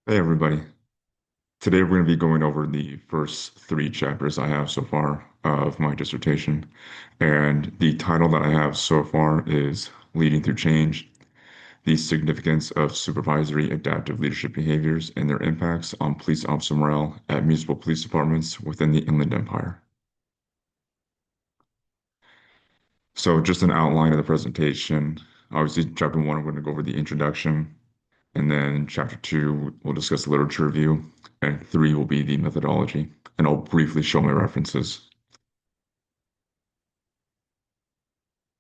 Hey everybody. Today we're going to be going over the first three chapters I have so far of my dissertation. And the title that I have so far is Leading Through Change, the Significance of Supervisory Adaptive Leadership Behaviors and Their Impacts on Police Officer Morale at Municipal Police Departments within the Inland Empire. So just an outline of the presentation. Obviously, chapter one, I'm going to go over the introduction. And then chapter two, we'll discuss the literature review, and three will be the methodology. And I'll briefly show my references.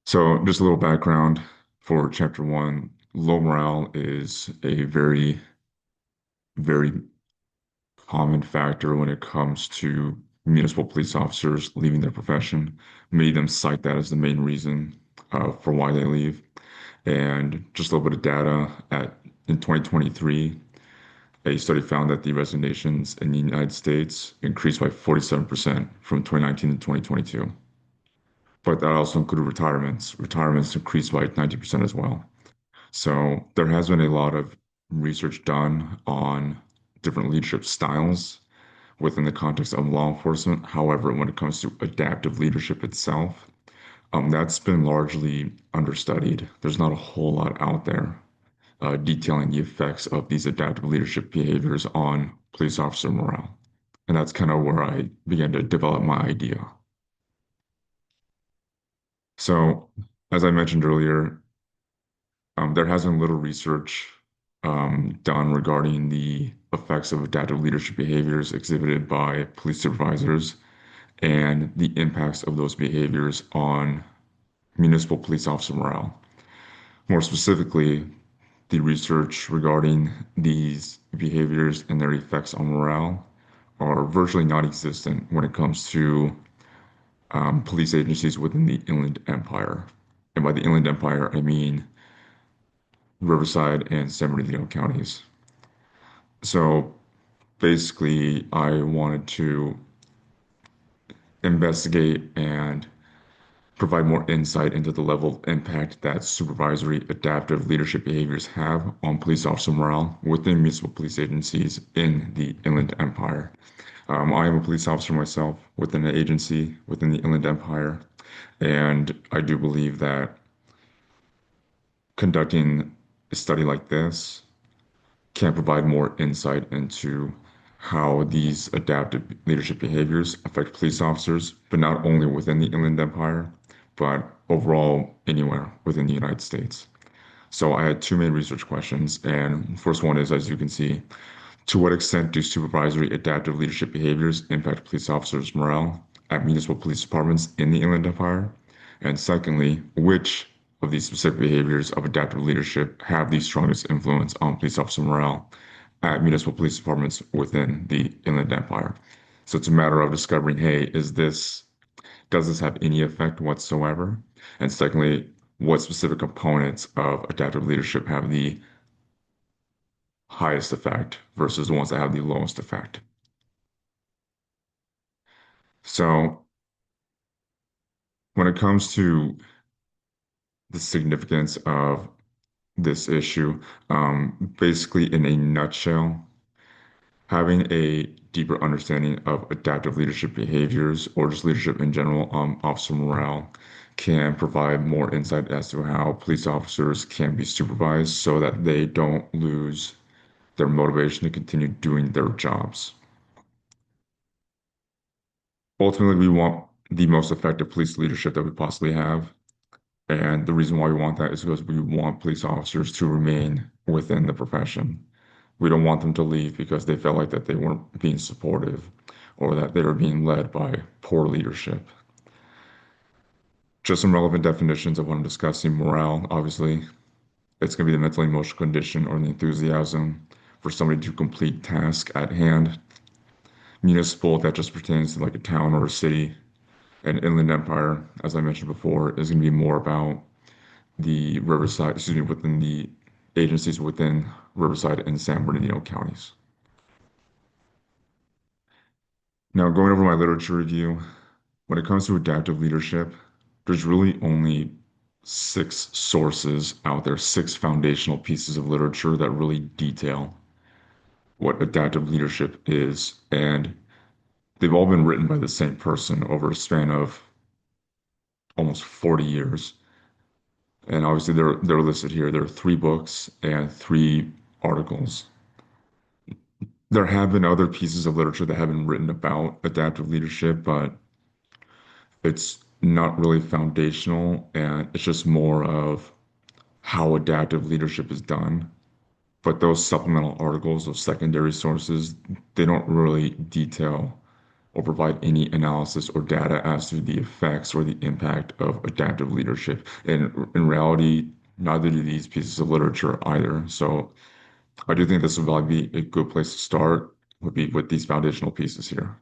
So just a little background for chapter one. Low morale is a very, very common factor when it comes to municipal police officers leaving their profession. Many of them cite that as the main reason for why they leave. And just a little bit of data in 2023, a study found that the resignations in the United States increased by 47% from 2019 to 2022. But that also included retirements. Retirements increased by 90% as well. So there has been a lot of research done on different leadership styles within the context of law enforcement. However, when it comes to adaptive leadership itself, that's been largely understudied. There's not a whole lot out there detailing the effects of these adaptive leadership behaviors on police officer morale. And that's kind of where I began to develop my idea. So, as I mentioned earlier, there has been little research done regarding the effects of adaptive leadership behaviors exhibited by police supervisors and the impacts of those behaviors on municipal police officer morale. More specifically, the research regarding these behaviors and their effects on morale are virtually non-existent when it comes to police agencies within the Inland Empire. And by the Inland Empire, I mean Riverside and San Bernardino counties. So basically, I wanted to investigate and provide more insight into the level of impact that supervisory adaptive leadership behaviors have on police officer morale within municipal police agencies in the Inland Empire. I am a police officer myself within an agency within the Inland Empire, and I do believe that conducting a study like this can provide more insight into how these adaptive leadership behaviors affect police officers, but not only within the Inland Empire, but overall anywhere within the United States. So I had two main research questions, and first one is, as you can see, to what extent do supervisory adaptive leadership behaviors impact police officers' morale at municipal police departments in the Inland Empire? And secondly, which of these specific behaviors of adaptive leadership have the strongest influence on police officer morale at municipal police departments within the Inland Empire? So it's a matter of discovering, hey, does this have any effect whatsoever? And secondly, what specific components of adaptive leadership have the highest effect versus the ones that have the lowest effect? So when it comes to the significance of this issue, basically in a nutshell, having a deeper understanding of adaptive leadership behaviors or just leadership in general on officer morale can provide more insight as to how police officers can be supervised so that they don't lose their motivation to continue doing their jobs. Ultimately, we want the most effective police leadership that we possibly have. And the reason why we want that is because we want police officers to remain within the profession. We don't want them to leave because they felt like that they weren't being supportive or that they were being led by poor leadership. Just some relevant definitions of what I'm discussing. Morale, obviously, it's going to be the mental and emotional condition or the enthusiasm for somebody to complete task at hand. Municipal, that just pertains to like a town or a city. And Inland Empire, as I mentioned before, is going to be more about the Riverside, excuse me, within the agencies within Riverside and San Bernardino counties. Now, going over my literature review, when it comes to adaptive leadership, there's really only six sources out there, six foundational pieces of literature that really detail what adaptive leadership is, and they've all been written by the same person over a span of almost 40 years. And obviously they're listed here. There are three books and three articles. There have been other pieces of literature that have been written about adaptive leadership, but it's not really foundational, and it's just more of how adaptive leadership is done. But those supplemental articles, those secondary sources, they don't really detail or provide any analysis or data as to the effects or the impact of adaptive leadership. And in reality, neither do these pieces of literature either. So I do think this would probably be a good place to start, would be with these foundational pieces here.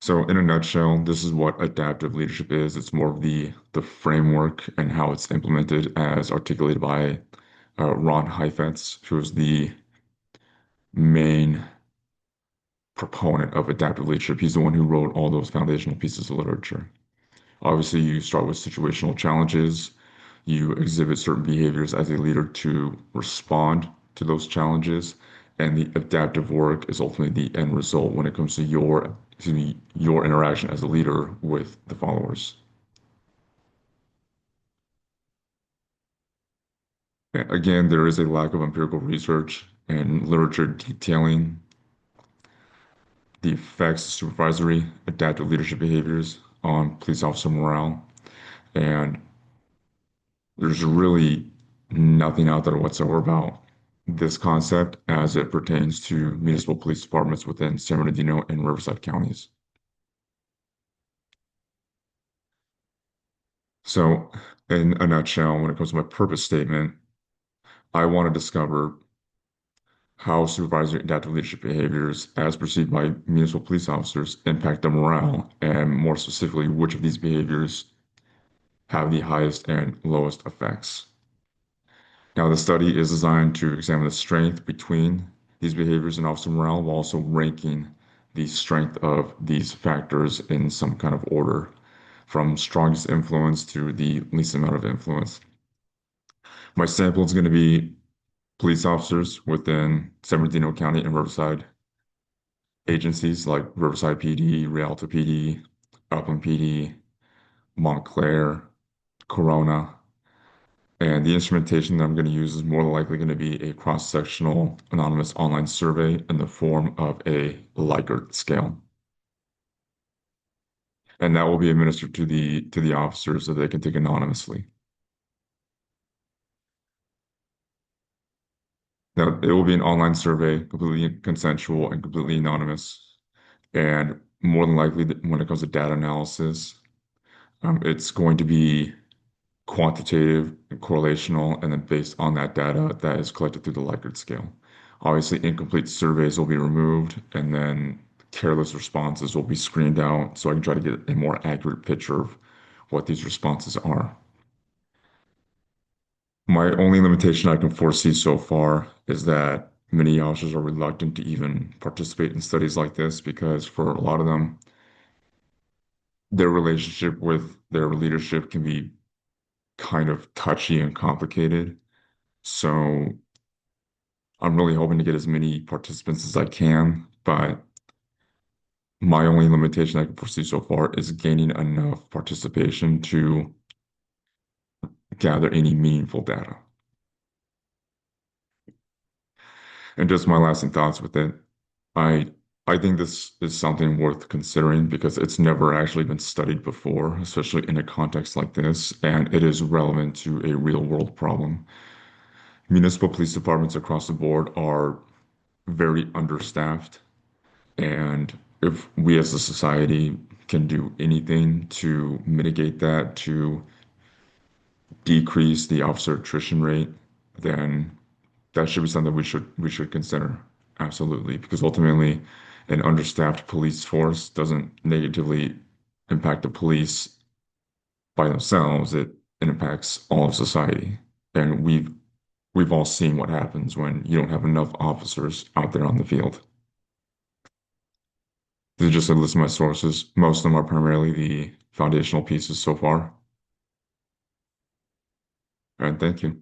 So in a nutshell, this is what adaptive leadership is. It's more of the framework and how it's implemented as articulated by Ron Heifetz, who is the main proponent of adaptive leadership. He's the one who wrote all those foundational pieces of literature. Obviously, you start with situational challenges. You exhibit certain behaviors as a leader to respond to those challenges. And the adaptive work is ultimately the end result when it comes to your interaction as a leader with the followers. Again, there is a lack of empirical research and literature detailing the effects of supervisory adaptive leadership behaviors on police officer morale. And there's really nothing out there whatsoever about this concept as it pertains to municipal police departments within San Bernardino and Riverside counties. So, in a nutshell, when it comes to my purpose statement, I want to discover how supervisory adaptive leadership behaviors, as perceived by municipal police officers, impact their morale, and more specifically, which of these behaviors have the highest and lowest effects. Now, the study is designed to examine the strength between these behaviors and officer morale while also ranking the strength of these factors in some kind of order, from strongest influence to the least amount of influence. My sample is going to be police officers within San Bernardino County and Riverside agencies like Riverside PD, Rialto PD, Upland PD, Montclair, Corona. And the instrumentation that I'm going to use is more than likely going to be a cross-sectional anonymous online survey in the form of a Likert scale. And that will be administered to the officers so they can take anonymously. Now, it will be an online survey, completely consensual and completely anonymous. And more than likely, when it comes to data analysis, it's going to be quantitative and correlational, and then based on that data that is collected through the Likert scale. Obviously, incomplete surveys will be removed, and then careless responses will be screened out so I can try to get a more accurate picture of what these responses are. My only limitation I can foresee so far is that many officers are reluctant to even participate in studies like this because for a lot of them, their relationship with their leadership can be kind of touchy and complicated. So I'm really hoping to get as many participants as I can, but my only limitation I can foresee so far is gaining enough participation to gather any meaningful data. And just my lasting thoughts with it, I I think this is something worth considering because it's never actually been studied before, especially in a context like this, and it is relevant to a real world problem. Municipal police departments across the board are very understaffed. And if we as a society can do anything to mitigate that, to decrease the officer attrition rate, then that should be something we should consider. Absolutely. Because ultimately an understaffed police force doesn't negatively impact the police by themselves. It impacts all of society. And we've all seen what happens when you don't have enough officers out there on the field. These are just a list of my sources. Most of them are primarily the foundational pieces so far. All right, thank you.